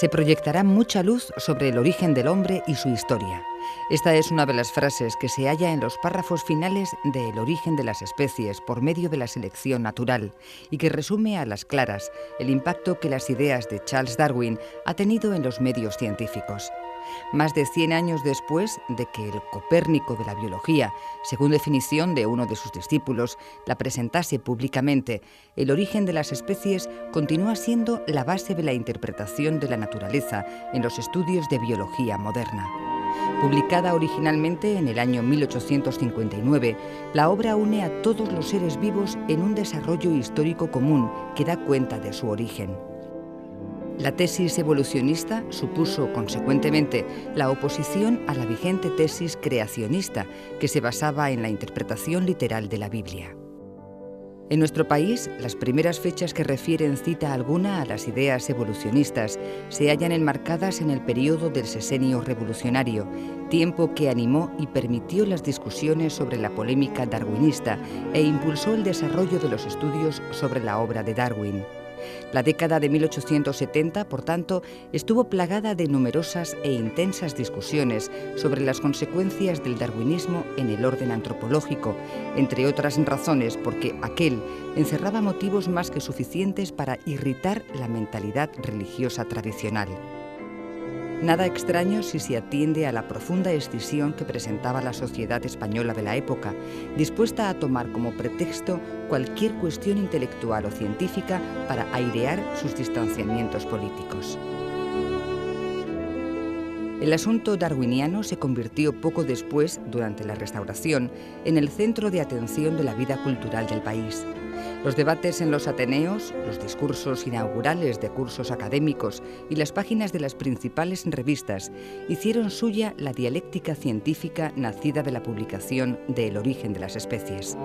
se proyectará mucha luz sobre el origen del hombre y su historia. Esta es una de las frases que se halla en los párrafos finales de El origen de las especies por medio de la selección natural y que resume a las claras el impacto que las ideas de Charles Darwin ha tenido en los medios científicos. Más de 100 años después de que el Copérnico de la biología, según definición de uno de sus discípulos, la presentase públicamente, el origen de las especies continúa siendo la base de la interpretación de la naturaleza en los estudios de biología moderna. Publicada originalmente en el año 1859, la obra une a todos los seres vivos en un desarrollo histórico común que da cuenta de su origen. La tesis evolucionista supuso, consecuentemente, la oposición a la vigente tesis creacionista, que se basaba en la interpretación literal de la Biblia. En nuestro país, las primeras fechas que refieren cita alguna a las ideas evolucionistas se hallan enmarcadas en el periodo del Sexenio Revolucionario, tiempo que animó y permitió las discusiones sobre la polémica darwinista e impulsó el desarrollo de los estudios sobre la obra de Darwin. La década de 1870, por tanto, estuvo plagada de numerosas e intensas discusiones sobre las consecuencias del darwinismo en el orden antropológico, entre otras razones porque aquel encerraba motivos más que suficientes para irritar la mentalidad religiosa tradicional. Nada extraño si se atiende a la profunda escisión que presentaba la sociedad española de la época, dispuesta a tomar como pretexto cualquier cuestión intelectual o científica para airear sus distanciamientos políticos. El asunto darwiniano se convirtió poco después, durante la Restauración, en el centro de atención de la vida cultural del país. Los debates en los ateneos, los discursos inaugurales de cursos académicos y las páginas de las principales revistas hicieron suya la dialéctica científica nacida de la publicación de El origen de las especies.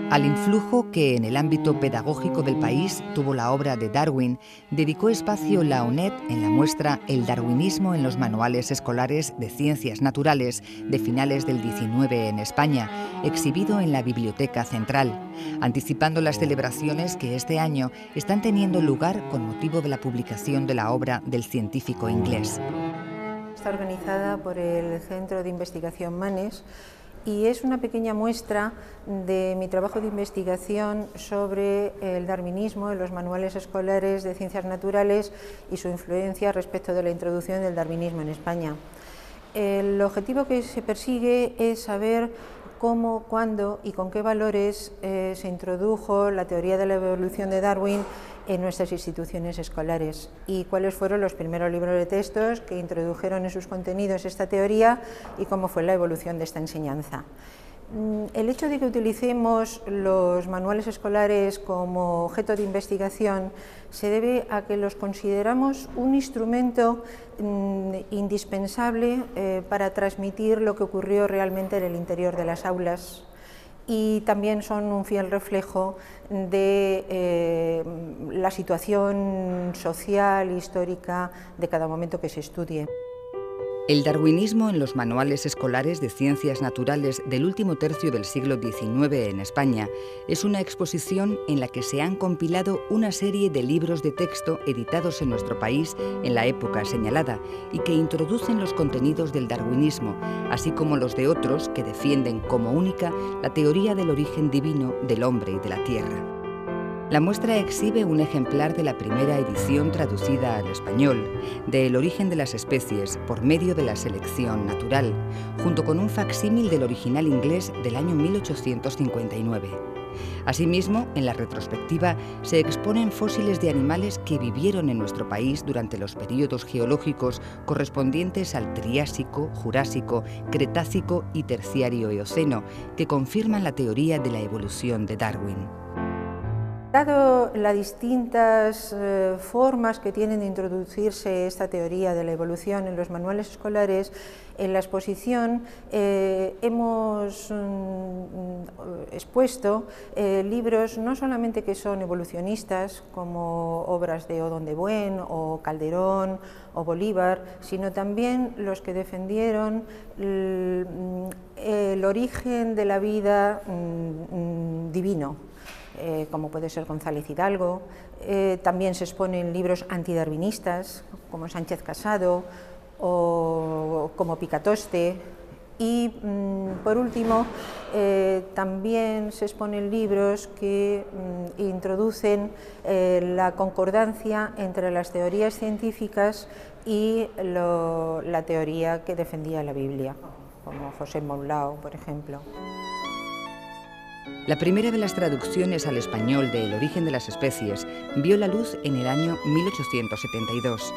Al influjo que en el ámbito pedagógico del país tuvo la obra de Darwin, dedicó espacio la UNED en la muestra El darwinismo en los manuales escolares de ciencias naturales de finales del XIX en España, exhibido en la Biblioteca Central, anticipando las celebraciones que este año están teniendo lugar con motivo de la publicación de la obra del científico inglés. Está organizada por el Centro de Investigación Manes y es una pequeña muestra de mi trabajo de investigación sobre el darwinismo en los manuales escolares de ciencias naturales y su influencia respecto de la introducción del darwinismo en España. El objetivo que se persigue es saber cómo, cuándo y con qué valores se introdujo la teoría de la evolución de Darwin en nuestras instituciones escolares y cuáles fueron los primeros libros de textos que introdujeron en sus contenidos esta teoría y cómo fue la evolución de esta enseñanza. El hecho de que utilicemos los manuales escolares como objeto de investigación se debe a que los consideramos un instrumento indispensable para transmitir lo que ocurrió realmente en el interior de las aulas y también son un fiel reflejo de la situación social e histórica de cada momento que se estudie. El darwinismo en los manuales escolares de ciencias naturales del último tercio del siglo XIX en España es una exposición en la que se han compilado una serie de libros de texto editados en nuestro país en la época señalada y que introducen los contenidos del darwinismo, así como los de otros que defienden como única la teoría del origen divino del hombre y de la tierra. La muestra exhibe un ejemplar de la primera edición traducida al español de El origen de las especies por medio de la selección natural, junto con un facsímil del original inglés del año 1859. Asimismo, en la retrospectiva se exponen fósiles de animales que vivieron en nuestro país durante los períodos geológicos correspondientes al Triásico, Jurásico, Cretácico y Terciario Eoceno, que confirman la teoría de la evolución de Darwin. Dado las distintas formas que tienen de introducirse esta teoría de la evolución en los manuales escolares, en la exposición hemos expuesto libros no solamente que son evolucionistas, como obras de Odón de Buen o Calderón o Bolívar, sino también los que defendieron el origen de la vida divino. como puede ser González Hidalgo. También se exponen libros antidarwinistas, como Sánchez Casado o como Picatoste. Y por último, también se exponen libros que introducen la concordancia entre las teorías científicas y la teoría que defendía la Biblia, como José Moulao, por ejemplo. La primera de las traducciones al español de El origen de las especies vio la luz en el año 1872,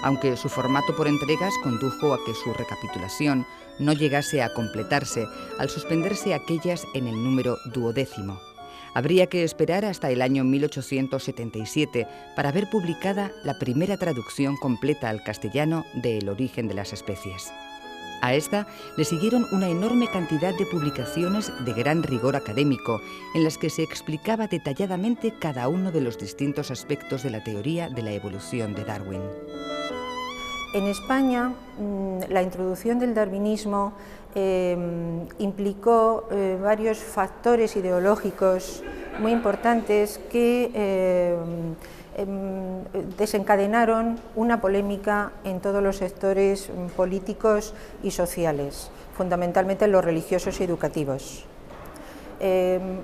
aunque su formato por entregas condujo a que su recapitulación no llegase a completarse al suspenderse aquellas en el número 12º. Habría que esperar hasta el año 1877 para ver publicada la primera traducción completa al castellano de El origen de las especies. A esta le siguieron una enorme cantidad de publicaciones de gran rigor académico, en las que se explicaba detalladamente cada uno de los distintos aspectos de la teoría de la evolución de Darwin. En España, la introducción del darwinismo implicó varios factores ideológicos muy importantes que desencadenaron una polémica en todos los sectores políticos y sociales, fundamentalmente en los religiosos y educativos.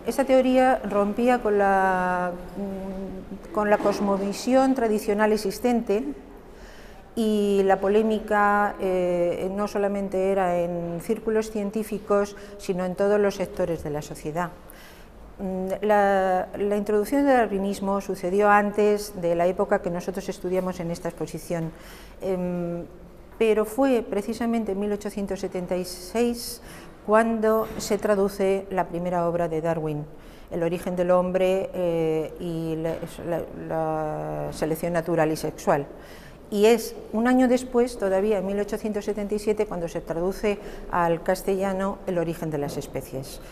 Esta teoría rompía con la cosmovisión tradicional existente, y la polémica no solamente era en círculos científicos, sino en todos los sectores de la sociedad. La introducción del darwinismo sucedió antes de la época que nosotros estudiamos en esta exposición, pero fue precisamente en 1876 cuando se traduce la primera obra de Darwin, El origen del hombre y la selección natural y sexual. Y es un año después, todavía en 1877, cuando se traduce al castellano El origen de las especies.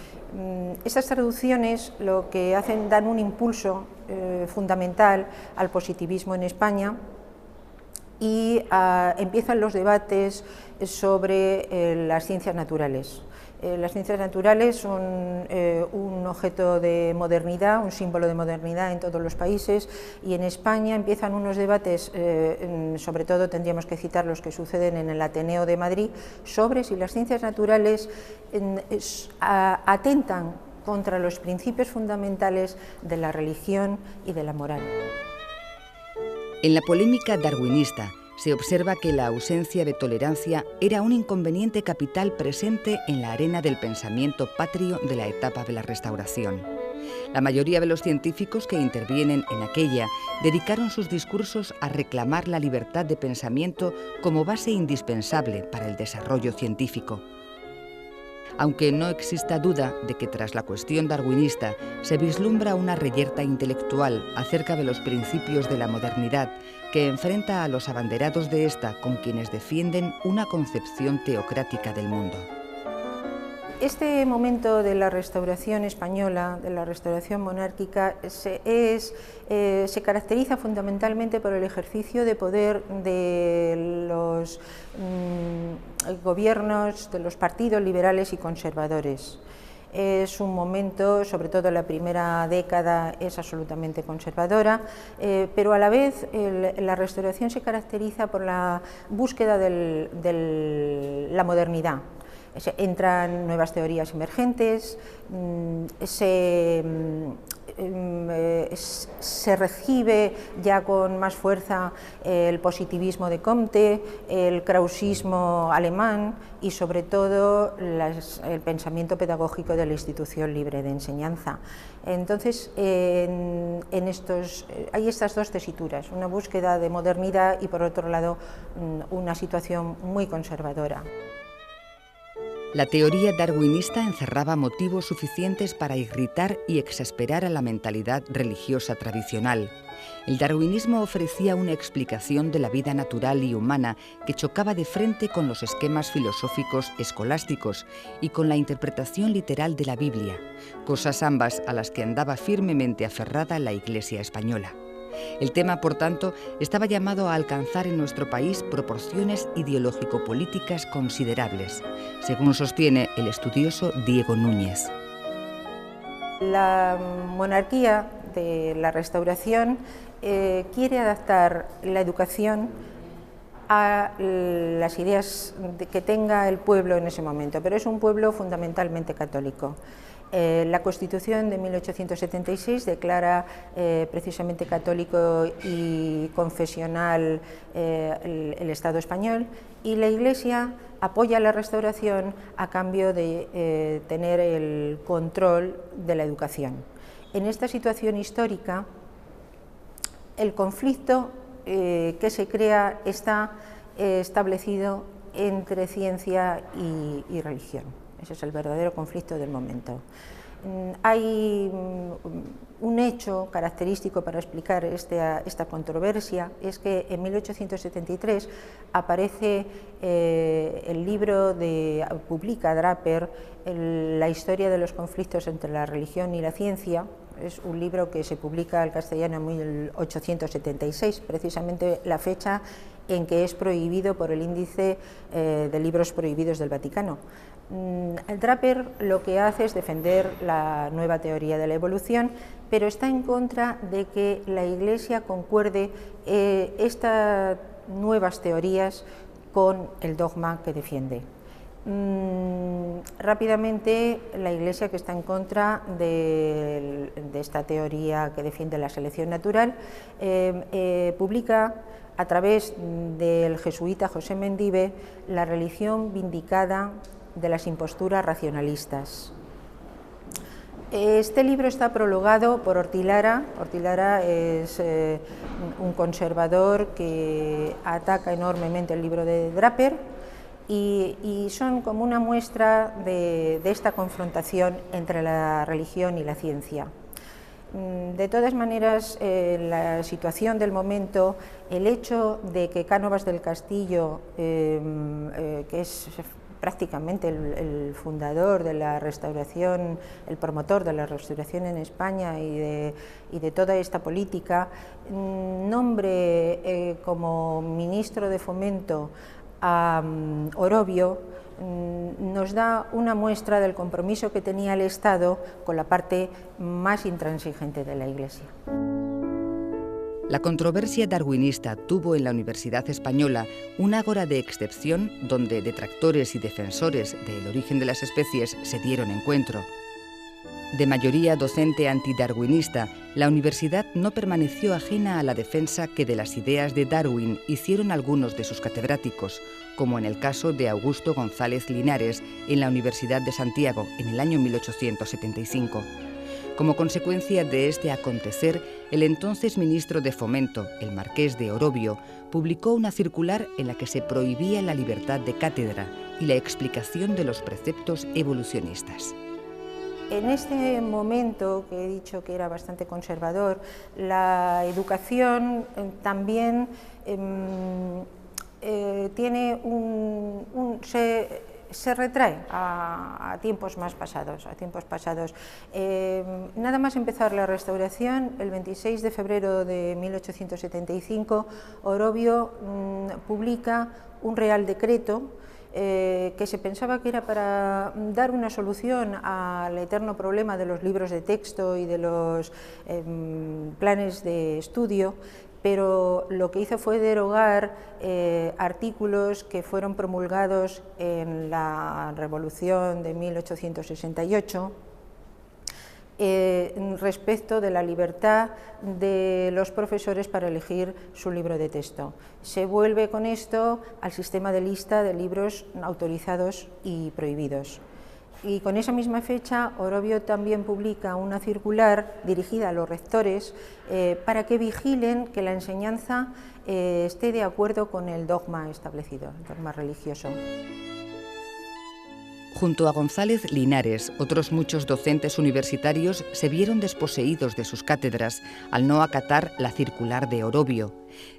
Estas traducciones lo que hacen, dan un impulso fundamental al positivismo en España, y empiezan los debates sobre las ciencias naturales. Las ciencias naturales son un objeto de modernidad, un símbolo de modernidad en todos los países, y en España empiezan unos debates, sobre todo tendríamos que citar los que suceden en el Ateneo de Madrid, sobre si las ciencias naturales atentan contra los principios fundamentales de la religión y de la moral. En la polémica darwinista se observa que la ausencia de tolerancia era un inconveniente capital presente en la arena del pensamiento patrio de la etapa de la Restauración. La mayoría de los científicos que intervienen en aquella dedicaron sus discursos a reclamar la libertad de pensamiento como base indispensable para el desarrollo científico. Aunque no exista duda de que tras la cuestión darwinista se vislumbra una reyerta intelectual acerca de los principios de la modernidad que enfrenta a los abanderados de esta con quienes defienden una concepción teocrática del mundo. Este momento de la Restauración española, de la Restauración monárquica, se caracteriza fundamentalmente por el ejercicio de poder de los gobiernos, de los partidos liberales y conservadores. Es un momento, sobre todo la primera década es absolutamente conservadora, pero a la vez la Restauración se caracteriza por la búsqueda de la modernidad. Entran nuevas teorías emergentes, se recibe ya con más fuerza el positivismo de Comte, el krausismo alemán y sobre todo el pensamiento pedagógico de la institución libre de enseñanza. Entonces, hay estas dos tesituras, una búsqueda de modernidad y por otro lado una situación muy conservadora. La teoría darwinista encerraba motivos suficientes para irritar y exasperar a la mentalidad religiosa tradicional. El darwinismo ofrecía una explicación de la vida natural y humana que chocaba de frente con los esquemas filosóficos escolásticos y con la interpretación literal de la Biblia, cosas ambas a las que andaba firmemente aferrada la Iglesia española. El tema, por tanto, estaba llamado a alcanzar en nuestro país proporciones ideológico-políticas considerables, según sostiene el estudioso Diego Núñez. La monarquía de la Restauración quiere adaptar la educación a las ideas que tenga el pueblo en ese momento, pero es un pueblo fundamentalmente católico. La Constitución de 1876 declara precisamente católico y confesional el Estado español, y la Iglesia apoya la Restauración a cambio de tener el control de la educación. En esta situación histórica, el conflicto que se crea está establecido entre ciencia y religión. Ese es el verdadero conflicto del momento. Hay un hecho característico para explicar esta controversia, es que en 1873 aparece el libro publica Draper, la historia de los conflictos entre la religión y la ciencia. Es un libro que se publica al castellano en 1876, precisamente la fecha en que es prohibido por el índice de libros prohibidos del Vaticano. El Draper lo que hace es defender la nueva teoría de la evolución, pero está en contra de que la Iglesia concuerde estas nuevas teorías con el dogma que defiende. Rápidamente, la Iglesia, que está en contra de esta teoría que defiende la selección natural, publica a través del jesuita José Mendive La religión vindicada de las imposturas racionalistas. Este libro está prologado por Hortilara. Hortilara es un conservador que ataca enormemente el libro de Draper, y son como una muestra de esta confrontación entre la religión y la ciencia. De todas maneras, la situación del momento, el hecho de que Cánovas del Castillo, que es prácticamente el fundador de la Restauración, el promotor de la Restauración en España y de toda esta política, nombre como ministro de Fomento a Orobio, nos da una muestra del compromiso que tenía el Estado con la parte más intransigente de la Iglesia. La controversia darwinista tuvo en la Universidad Española un ágora de excepción donde detractores y defensores del origen de las especies se dieron encuentro. De mayoría docente antidarwinista, la universidad no permaneció ajena a la defensa que de las ideas de Darwin hicieron algunos de sus catedráticos, como en el caso de Augusto González Linares en la Universidad de Santiago en el año 1875. Como consecuencia de este acontecer, el entonces ministro de Fomento, el marqués de Orobio, publicó una circular en la que se prohibía la libertad de cátedra y la explicación de los preceptos evolucionistas. En este momento, que he dicho que era bastante conservador, la educación también tiene se retrae a tiempos más pasados. Nada más empezar la Restauración, el 26 de febrero de 1875, Orobio publica un Real Decreto que se pensaba que era para dar una solución al eterno problema de los libros de texto y de los planes de estudio, pero lo que hizo fue derogar artículos que fueron promulgados en la Revolución de 1868 respecto de la libertad de los profesores para elegir su libro de texto. Se vuelve con esto al sistema de lista de libros autorizados y prohibidos. Y con esa misma fecha, Orobio también publica una circular dirigida a los rectores para que vigilen que la enseñanza esté de acuerdo con el dogma establecido, el dogma religioso. Junto a González Linares, otros muchos docentes universitarios se vieron desposeídos de sus cátedras al no acatar la circular de Orobio.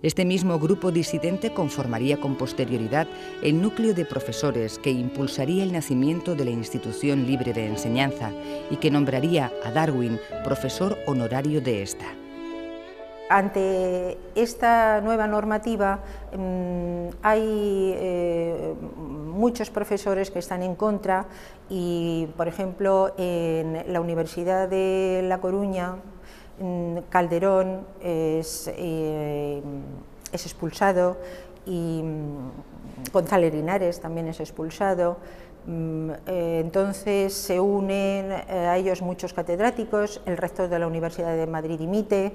Este mismo grupo disidente conformaría con posterioridad el núcleo de profesores que impulsaría el nacimiento de la Institución Libre de Enseñanza y que nombraría a Darwin profesor honorario de esta. Ante esta nueva normativa hay muchos profesores que están en contra y, por ejemplo, en la Universidad de La Coruña, Calderón es expulsado y González Linares también es expulsado. Entonces se unen a ellos muchos catedráticos, el rector de la Universidad de Madrid dimite,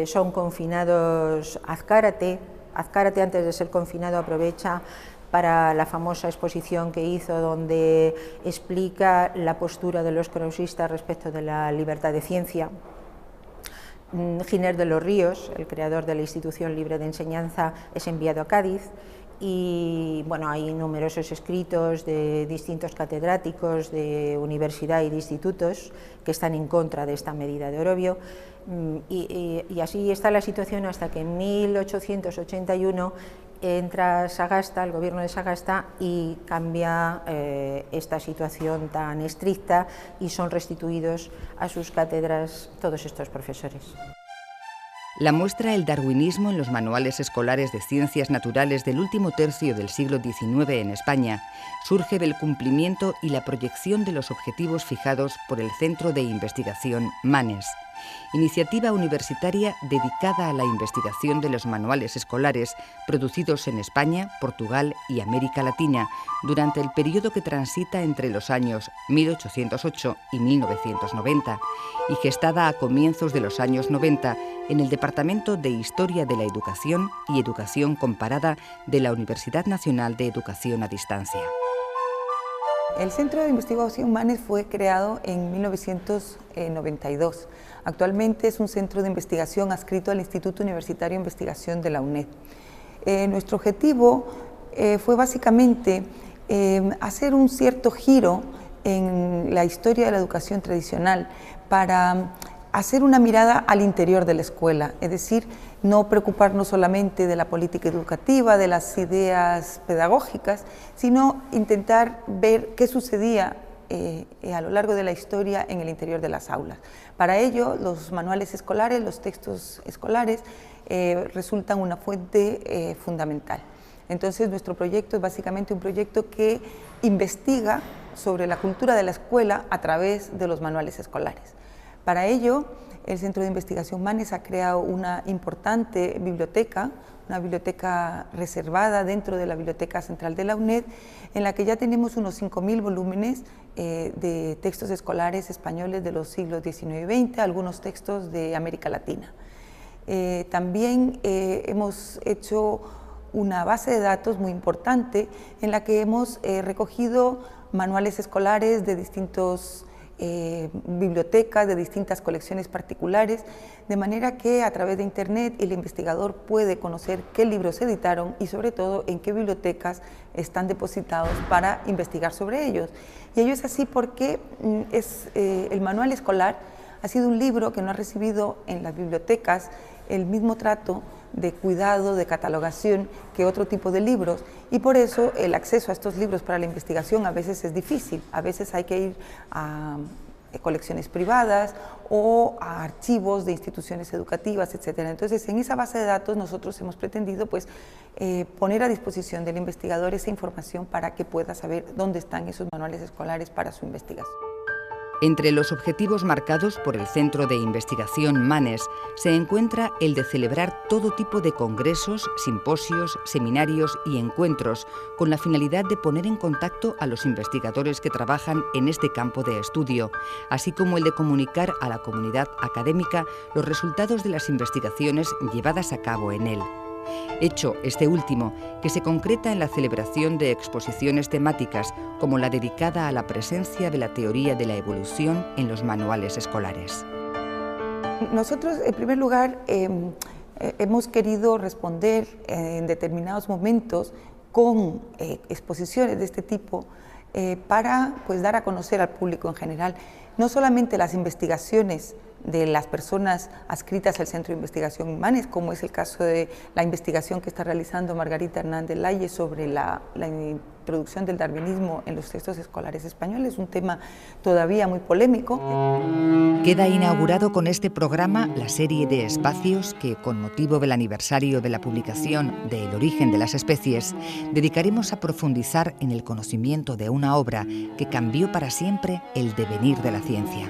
son confinados Azcárate. Azcárate, antes de ser confinado, aprovecha para la famosa exposición que hizo donde explica la postura de los krausistas respecto de la libertad de ciencia. Giner de los Ríos, el creador de la Institución Libre de Enseñanza, es enviado a Cádiz. Y bueno, hay numerosos escritos de distintos catedráticos de universidad y de institutos que están en contra de esta medida de Orobio, y así está la situación hasta que en 1881 entra Sagasta, el gobierno de Sagasta, y cambia esta situación tan estricta y son restituidos a sus cátedras todos estos profesores. La muestra El darwinismo en los manuales escolares de ciencias naturales del último tercio del siglo XIX en España surge del cumplimiento y la proyección de los objetivos fijados por el Centro de Investigación MANES, iniciativa universitaria dedicada a la investigación de los manuales escolares producidos en España, Portugal y América Latina durante el periodo que transita entre los años 1808 y 1990 y gestada a comienzos de los años 90 en el Departamento de Historia de la Educación y Educación Comparada de la Universidad Nacional de Educación a Distancia. El Centro de Investigación MANES fue creado en 1992. Actualmente es un centro de investigación adscrito al Instituto Universitario de Investigación de la UNED. Nuestro objetivo fue básicamente hacer un cierto giro en la historia de la educación tradicional para hacer una mirada al interior de la escuela, es decir, no preocuparnos solamente de la política educativa, de las ideas pedagógicas, sino intentar ver qué sucedía a lo largo de la historia en el interior de las aulas. Para ello, los manuales escolares, los textos escolares, resultan una fuente fundamental. Entonces, nuestro proyecto es básicamente un proyecto que investiga sobre la cultura de la escuela a través de los manuales escolares. Para ello, el Centro de Investigación MANES ha creado una importante biblioteca, una biblioteca reservada dentro de la Biblioteca Central de la UNED, en la que ya tenemos unos 5.000 volúmenes de textos escolares españoles de los siglos XIX y XX, algunos textos de América Latina. También hemos hecho una base de datos muy importante en la que hemos recogido manuales escolares de distintos bibliotecas, de distintas colecciones particulares, de manera que a través de Internet el investigador puede conocer qué libros se editaron y sobre todo en qué bibliotecas están depositados para investigar sobre ellos. Y ello es así porque el manual escolar ha sido un libro que no ha recibido en las bibliotecas el mismo trato de cuidado, de catalogación que otro tipo de libros, y por eso el acceso a estos libros para la investigación a veces es difícil. A veces hay que ir a colecciones privadas o a archivos de instituciones educativas, etc. Entonces, en esa base de datos nosotros hemos pretendido poner a disposición del investigador esa información para que pueda saber dónde están esos manuales escolares para su investigación. Entre los objetivos marcados por el Centro de Investigación MANES se encuentra el de celebrar todo tipo de congresos, simposios, seminarios y encuentros con la finalidad de poner en contacto a los investigadores que trabajan en este campo de estudio, así como el de comunicar a la comunidad académica los resultados de las investigaciones llevadas a cabo en él. Hecho este último que se concreta en la celebración de exposiciones temáticas como la dedicada a la presencia de la teoría de la evolución en los manuales escolares. Nosotros, en primer lugar, hemos querido responder en determinados momentos con exposiciones de este tipo para dar a conocer al público en general no solamente las investigaciones de las personas adscritas al Centro de Investigación MANES, como es el caso de la investigación que está realizando Margarita Hernández Laye sobre la introducción del darwinismo en los textos escolares españoles, un tema todavía muy polémico. Queda inaugurado con este programa la serie de espacios que, con motivo del aniversario de la publicación de El origen de las especies, dedicaremos a profundizar en el conocimiento de una obra que cambió para siempre el devenir de la ciencia.